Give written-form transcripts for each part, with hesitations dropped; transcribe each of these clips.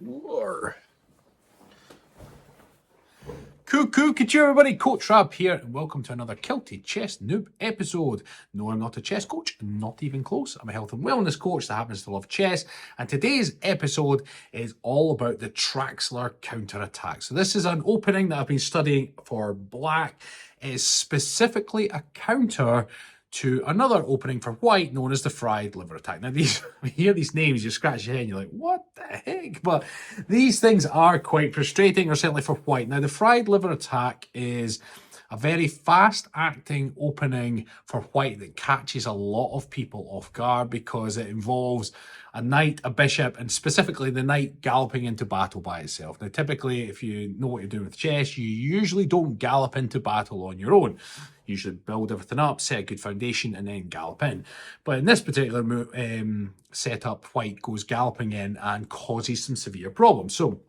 Roar. Cuckoo, everybody, Coach Rab here, and welcome to another Kilted Chess Noob episode. No, I'm not a chess coach, not even close. I'm a health and wellness coach that happens to love chess, and today's episode is all about the Traxler counterattack. So this is an opening that I've been studying for black. It is specifically a counter to another opening for white known as the fried liver attack. Now, when you hear these names, you scratch your head and you're like, what the heck? But these things are quite frustrating, or certainly for white. Now, the fried liver attack is a very fast-acting opening for white that catches a lot of people off guard because it involves a knight, a bishop, and specifically the knight galloping into battle by itself. Now, typically, if you know what you're doing with chess, you usually don't gallop into battle on your own. You should build everything up, set a good foundation, and then gallop in. But in this particular setup, white goes galloping in and causes some severe problems. So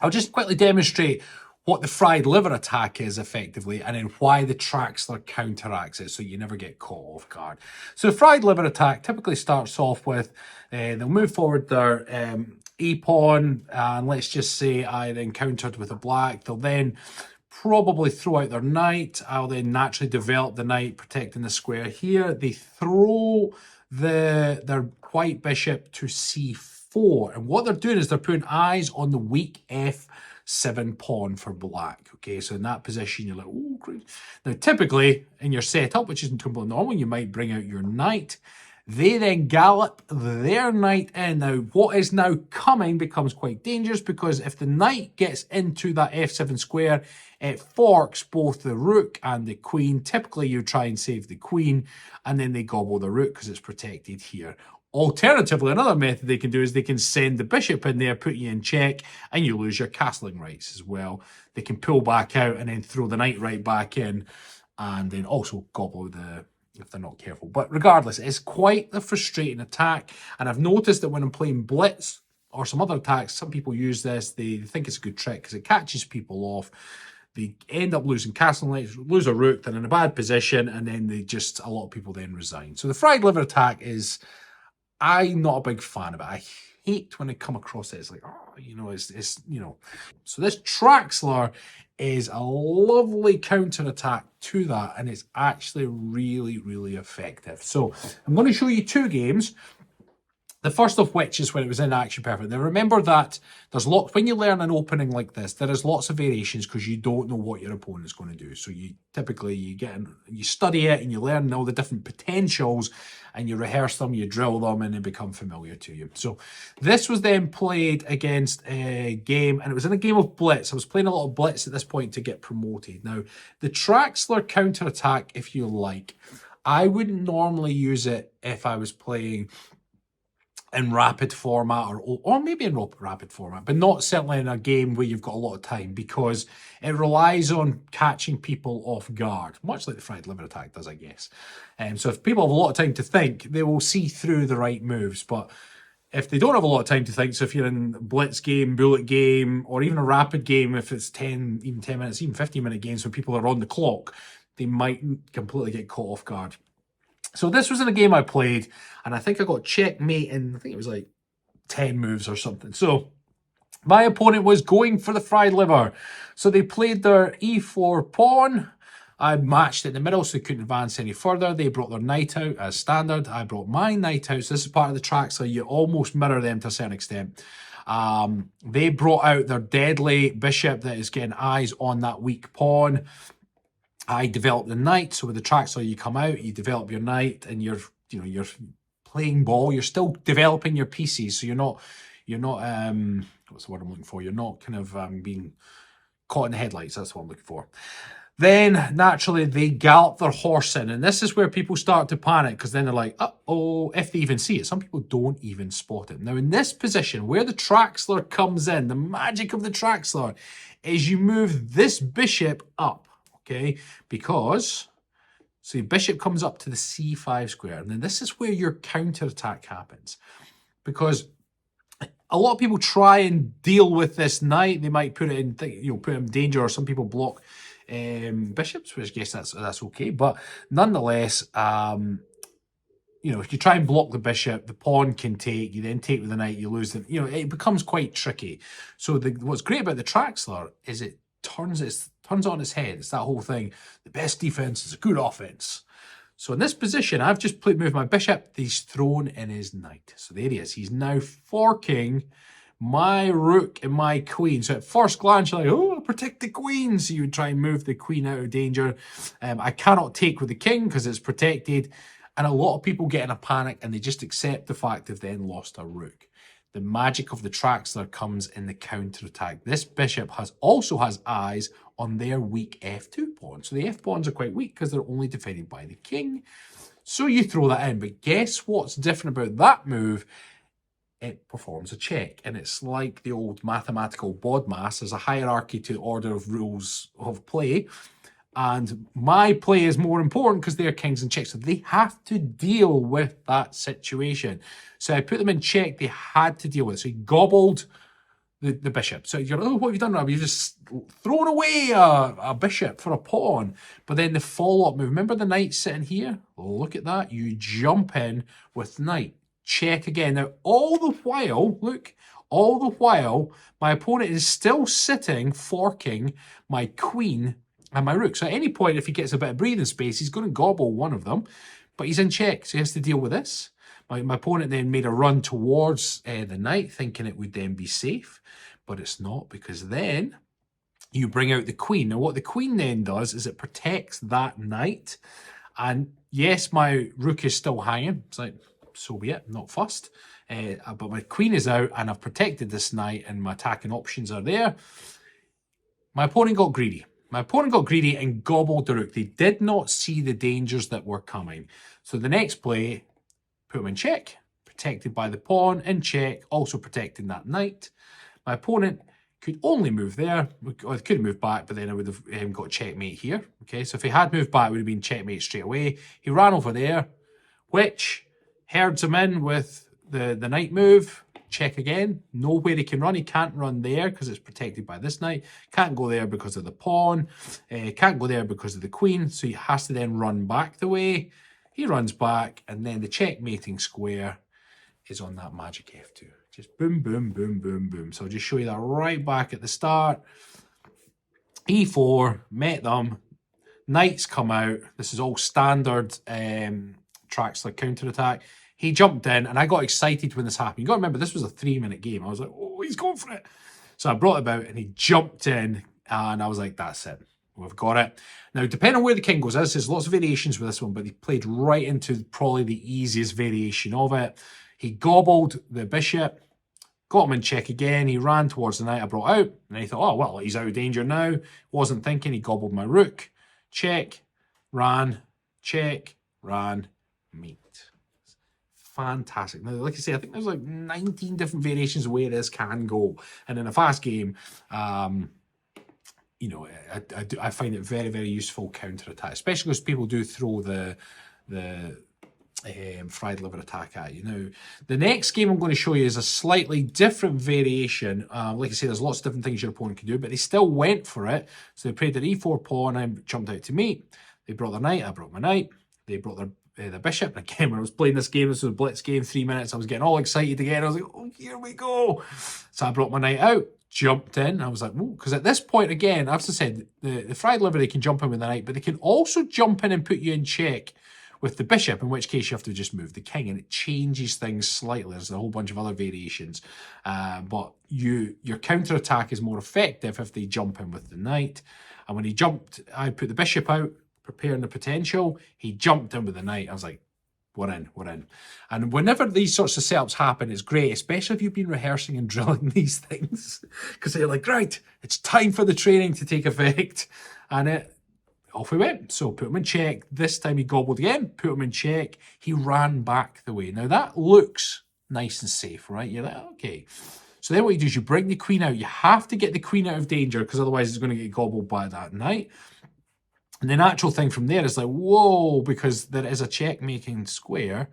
I'll just quickly demonstrate what the fried liver attack is effectively, and then why the Traxler counteracts it so you never get caught off guard. So the fried liver attack typically starts off with, they'll move forward their e-pawn, and let's just say I then countered with a black. They'll then probably throw out their knight. I'll then naturally develop the knight, protecting the square here. They throw their white bishop to c4, and what they're doing is they're putting eyes on the weak f7 pawn for black. Okay, so in that position, you're like, oh, great. Now, typically in your setup, which isn't completely normal, you might bring out your knight. They then gallop their knight in. Now, what is now coming becomes quite dangerous, because if the knight gets into that f7 square, it forks both the rook and the queen. Typically, you try and save the queen, and then they gobble the rook because it's protected here. Alternatively, another method they can do is they can send the bishop in there, put you in check, and you lose your castling rights as well. They can pull back out and then throw the knight right back in, and then also gobble the, if they're not careful. But regardless, it's quite a frustrating attack. And I've noticed that when I'm playing blitz or some other attacks, some people use this. They think it's a good trick because it catches people off. They end up losing castle knights, lose a rook, they're in a bad position, and then a lot of people then resign. So the fried liver attack is, I'm not a big fan of it. I hate when I come across it. It's like, oh, So this Traxler is a lovely counter-attack to that, and it's actually really, really effective. So I'm going to show you two games. The first of which is when it was in Action Perfect. Now remember that there's when you learn an opening like this, there is lots of variations because you don't know what your opponent's going to do. So you study it and you learn all the different potentials, and you rehearse them, you drill them, and they become familiar to you. So this was then played against a game, and it was in a game of blitz. I was playing a lot of blitz at this point to get promoted. Now, the Traxler counterattack, if you like, I wouldn't normally use it if I was playing in rapid format or maybe in rapid format, but not certainly in a game where you've got a lot of time, because it relies on catching people off guard, much like the fried liver attack does, I guess. So if people have a lot of time to think, they will see through the right moves. But if they don't have a lot of time to think, so if you're in blitz game, bullet game, or even a rapid game, if it's 10 minutes, even 15-minute games when people are on the clock, they might completely get caught off guard. So this was in a game I played, and I think I got checkmate in, I think it was like 10 moves or something. So my opponent was going for the fried liver. So they played their e4 pawn. I matched in the middle, so they couldn't advance any further. They brought their knight out as standard. I brought my knight out. So this is part of the track, so you almost mirror them to a certain extent. They brought out their deadly bishop that is getting eyes on that weak pawn. I developed the knight, so with the Traxler you come out, you develop your knight, and you're playing ball. You're still developing your pieces, so you're not what's the word I'm looking for? You're not kind of being caught in the headlights. That's what I'm looking for. Then naturally they gallop their horse in, and this is where people start to panic, because then they're like, uh-oh, if they even see it. Some people don't even spot it. Now in this position where the Traxler comes in, the magic of the Traxler is you move this bishop up. Okay, because so the bishop comes up to the c5 square, and then this is where your counterattack happens, because a lot of people try and deal with this knight. They might put it in, put him in danger, or some people block bishops, which I guess that's okay. But nonetheless, you know, if you try and block the bishop, the pawn can take, you then take with the knight, you lose the, you know, it becomes quite tricky. So what's great about the Traxler is it turns on its head. It's that whole thing. The best defense is a good offense. So in this position, I've just moved my bishop. He's thrown in his knight. So there he is. He's now forking my rook and my queen. So at first glance, you're like, oh, protect the queen. So you would try and move the queen out of danger. I cannot take with the king because it's protected. And a lot of people get in a panic and they just accept the fact they've then lost a rook. The magic of the Traxler comes in the counter-attack. This bishop also has eyes on their weak f2 pawn. So the f pawns are quite weak because they're only defended by the king. So you throw that in. But guess what's different about that move? It performs a check. And it's like the old mathematical BODMAS. There's a hierarchy to order of rules of play. And my play is more important because they're kings and checks. So they have to deal with that situation. So I put them in check. They had to deal with it. So he gobbled the bishop. So you're like, oh, what have you done, Rab? You've just thrown away a bishop for a pawn. But then the follow-up move. Remember the knight sitting here? Look at that. You jump in with knight. Check again. Now, all the while, look, all the while, my opponent is still sitting, forking my queen and my rook. So at any point, if he gets a bit of breathing space, he's going to gobble one of them. But he's in check, so he has to deal with this. My opponent then made a run towards the knight, thinking it would then be safe. But it's not, because then you bring out the queen. Now, what the queen then does is it protects that knight. And yes, my rook is still hanging. It's like, so be it, not fussed. But my queen is out, and I've protected this knight, and my attacking options are there. My opponent got greedy. My opponent got greedy and gobbled the rook. They did not see the dangers that were coming. So the next play, put him in check, protected by the pawn, in check, also protecting that knight. My opponent could only move there, or could have moved back, but then I would have got checkmate here. Okay, so if he had moved back, it would have been checkmate straight away. He ran over there, which herds him in with the knight move. Check again. Nowhere he can run. He can't run there because it's protected by this knight. Can't go there because of the pawn. Can't go there because of the queen. So he has to then run back the way. He runs back, and then the checkmating square is on that magic f2. Just boom, boom, boom, boom, boom. So I'll just show you that right back at the start. e4, met them. Knights come out. This is all standard Traxler counterattack. He jumped in, and I got excited when this happened. You got to remember, this was a 3-minute game. I was like, oh, he's going for it. So I brought it about, and he jumped in, and I was like, that's it. We've got it. Now, depending on where the king goes, there's lots of variations with this one, but he played right into probably the easiest variation of it. He gobbled the bishop, got him in check again. He ran towards the knight I brought out, and he thought, oh, well, he's out of danger now. Wasn't thinking. He gobbled my rook. Check, ran, check, ran, mate. Fantastic. Now, like I say, I think there's like 19 different variations of where this can go. And in a fast game, you know, I find it very, very useful counter-attack, especially because people do throw the fried liver attack at you. Now, the next game I'm going to show you is a slightly different variation. Like I say, there's lots of different things your opponent can do, but they still went for it. So they played their e4 pawn, I jumped out to meet. They brought their knight, I brought my knight. They brought their the bishop. And again, when I was playing this game, this was a blitz game, 3 minutes, I was getting all excited again. I was like, oh, here we go. So I brought my knight out, jumped in. I was like, whoa, because at this point, again, as I said, the fried liver, they can jump in with the knight, but they can also jump in and put you in check with the bishop, in which case you have to just move the king, and it changes things slightly. There's a whole bunch of other variations. But your counter-attack is more effective if they jump in with the knight. And when he jumped, I put the bishop out, preparing the potential. He jumped in with the knight. I was like, we're in, we're in. And whenever these sorts of setups happen, it's great, especially if you've been rehearsing and drilling these things. Because you're like, right, it's time for the training to take effect. And off we went. So put him in check. This time he gobbled again, put him in check. He ran back the way. Now that looks nice and safe, right? You're like, okay. So then what you do is you bring the queen out. You have to get the queen out of danger because otherwise it's going to get gobbled by that knight. And the natural thing from there is like, whoa, because there is a checkmating square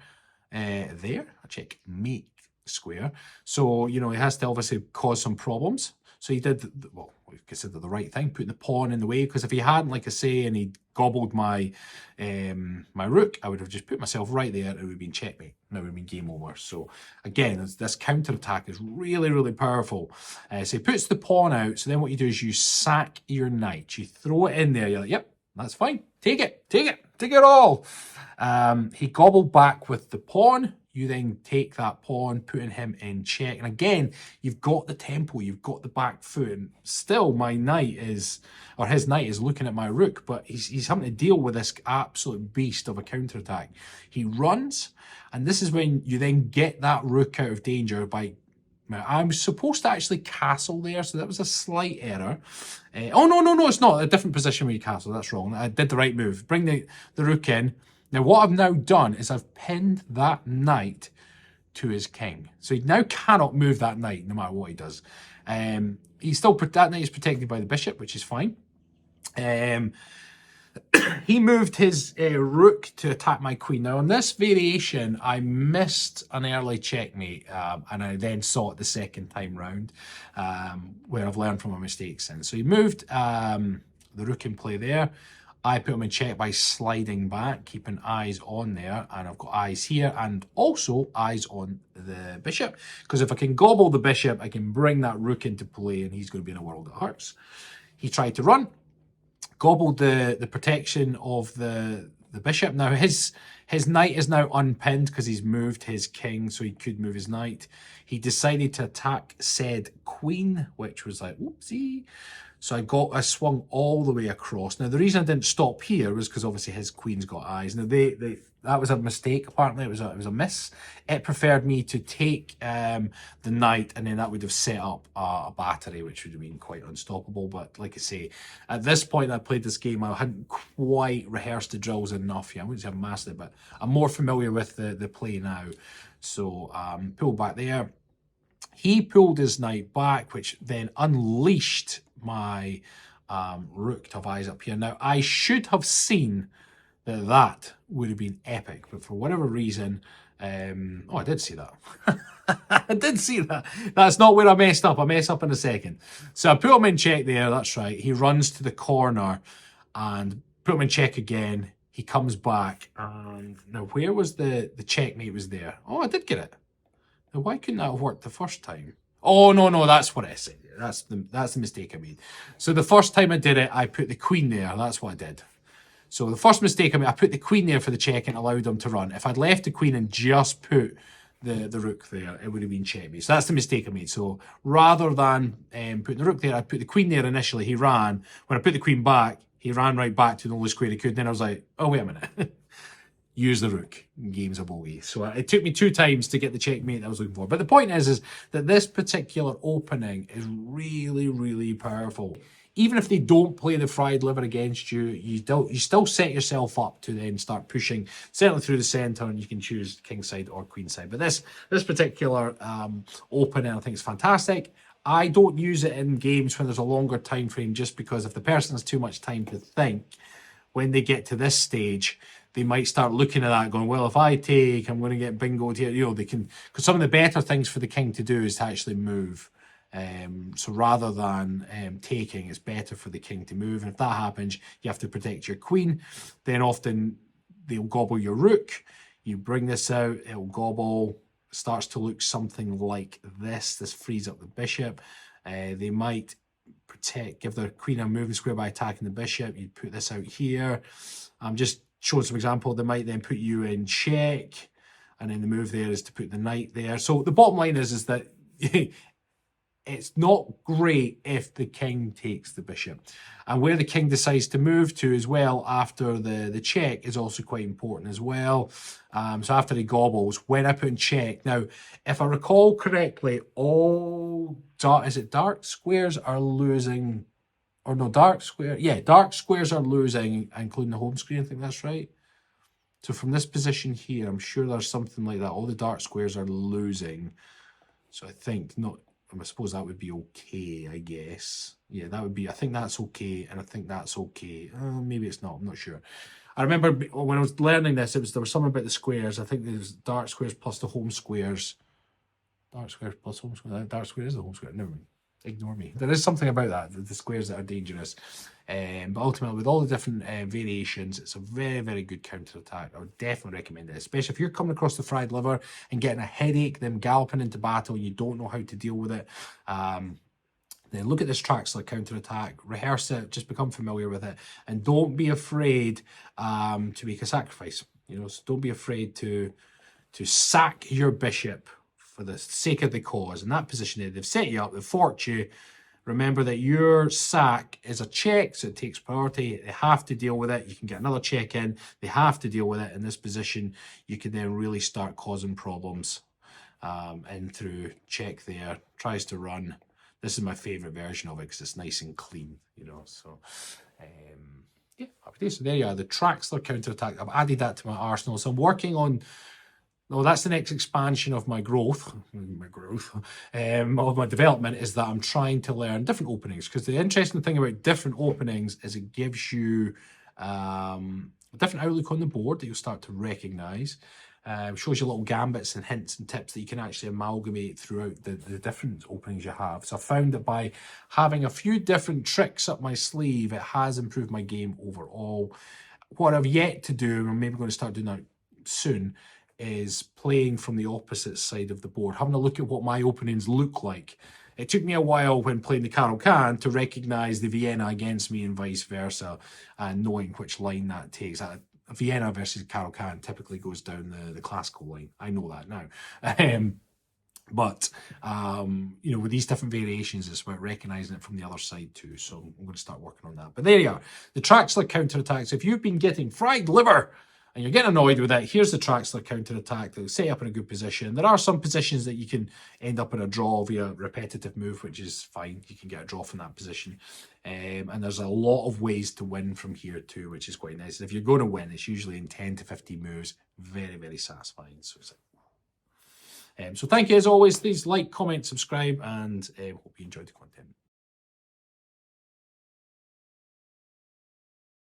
there, a checkmate square. So, you know, it has to obviously cause some problems. So he did, well, consider the right thing, putting the pawn in the way, because if he hadn't, like I say, and he gobbled my my rook, I would have just put myself right there. It would have been checkmate. And it would have been game over. So again, this counter attack is really, really powerful. So he puts the pawn out. So then what you do is you sack your knight. You throw it in there. You're like, yep, that's fine. Take it, take it, take it all. He gobbled back with the pawn. You then take that pawn, putting him in check. And again, you've got the tempo, you've got the back foot. And still, my knight is, or his knight is looking at my rook, but he's having to deal with this absolute beast of a counterattack. He runs, and this is when you then get that rook out of danger by... I was supposed to actually castle there, so that was a slight error. Oh, no, it's not. A different position where you castle. That's wrong. I did the right move. Bring the rook in. Now, what I've now done is I've pinned that knight to his king. So he now cannot move that knight, no matter what he does. He's still... That knight is protected by the bishop, which is fine. He moved his rook to attack my queen. Now, on this variation, I missed an early checkmate, and I then saw it the second time round, where I've learned from my mistakes. And so he moved the rook in play there. I put him in check by sliding back, keeping eyes on there, and I've got eyes here and also eyes on the bishop, because if I can gobble the bishop, I can bring that rook into play, and he's going to be in a world of hurts. He tried to run, gobbled the protection of the bishop. Now his knight is now unpinned because he's moved his king, so he could move his knight. He decided to attack said queen, which was like, whoopsie. So I swung all the way across. Now, the reason I didn't stop here was because obviously his queen's got eyes. Now, that was a mistake, apparently. It was a miss. It preferred me to take the knight, and then that would have set up a battery, which would have been quite unstoppable. But like I say, at this point I played this game, I hadn't quite rehearsed the drills enough yet. I wouldn't say I've mastered it, but I'm more familiar with the play now. So pull back there. He pulled his knight back, which then unleashed my rook to have eyes up here. Now, I should have seen that would have been epic, but for whatever reason, oh, I did see that. I did see that. That's not where I messed up. I mess up in a second. So I put him in check there. That's right. He runs to the corner and put him in check again. He comes back, and now where was the checkmate was there? Oh, I did get it. Now, why couldn't that have worked the first time? Oh, no, that's what I said. That's the mistake I made. So the first time I did it, I put the queen there. That's what I did. So the first mistake I made, I put the queen there for the check and allowed him to run. If I'd left the queen and just put the rook there, it would have been checkmate. So that's the mistake I made. So rather than putting the rook there, I put the queen there initially. He ran. When I put the queen back, he ran right back to the only square he could. And then I was like, oh, wait a minute. Use the rook. Game's a bogey. So it took me 2 times to get the checkmate that I was looking for. But the point is that this particular opening is really, really powerful. Even if they don't play the fried liver against you, you still set yourself up to then start pushing, certainly through the centre, and you can choose king side or queen side. But this particular opening, I think, is fantastic. I don't use it in games when there's a longer time frame, just because if the person has too much time to think, when they get to this stage, they might start looking at that going, well, if I take, I'm going to get bingoed here. You know, they can, because some of the better things for the king to do is to actually move. So rather than taking, it's better for the king to move. And if that happens, you have to protect your queen. Then often they'll gobble your rook. You bring this out, it'll gobble. Starts to look something like this. This frees up the bishop. They might give their queen a moving square by attacking the bishop. You put this out here. I'm just showing some example. They might then put you in check, and then the move there is to put the knight there. So the bottom line is that it's not great if the king takes the bishop. And where the king decides to move to as well after the check is also quite important as well. So after he gobbles, when I put in check, now, if I recall correctly, all dark squares are losing, or no, dark squares are losing, including the home screen. I think that's right. So from this position here, I'm sure there's something like that. All the dark squares are losing. So I think I suppose that would be okay, I guess. Yeah, that would be, I think that's okay, and I think that's okay. Maybe it's not, I'm not sure. I remember when I was learning this, there was something about the squares. I think there's dark squares plus the home squares. Dark squares plus home squares. Dark square is the home square. Never mind. ignore me. There is something about that, the squares that are dangerous. But ultimately, with all the different variations, it's a very, very good counter-attack. I would definitely recommend it, especially if you're coming across the fried liver and getting a headache, them galloping into battle, you don't know how to deal with it. Then look at this Traxler counter-attack, rehearse it, just become familiar with it, and don't be afraid to make a sacrifice. So don't be afraid to sack your bishop for the sake of the cause. In that position there, they've set you up, they've forked you. Remember that your sack is a check, so it takes priority. They have to deal with it. You can get another check in. They have to deal with it. In this position, you can then really start causing problems. In through, check there, tries to run. This is my favourite version of it because it's nice and clean, So, yeah, happy days. So there you are, the Traxler counter-attack. I've added that to my arsenal. So I'm working on... No, that's the next expansion of my growth, of my development, is that I'm trying to learn different openings. Because the interesting thing about different openings is it gives you a different outlook on the board that you'll start to recognise. Shows you little gambits and hints and tips that you can actually amalgamate throughout the different openings you have. So I found that by having a few different tricks up my sleeve, it has improved my game overall. What I've yet to do, and I'm maybe going to start doing that soon, is playing from the opposite side of the board, having a look at what my openings look like. It took me a while when playing the Caro-Kann to recognise the Vienna against me and vice versa, and knowing which line that takes. Vienna versus Caro-Kann typically goes down the classical line. I know that now. But with these different variations, it's about recognising it from the other side too. So I'm going to start working on that. But there you are, the Traxler counter-attacks. If you've been getting fried liver and you're getting annoyed with it, here's the Traxler counter-attack that will set you up in a good position. There are some positions that you can end up in a draw via repetitive move, which is fine. You can get a draw from that position. And there's a lot of ways to win from here too, which is quite nice. If you're going to win, it's usually in 10 to 15 moves. Very, very satisfying. So thank you as always. Please like, comment, subscribe, and hope you enjoyed the content.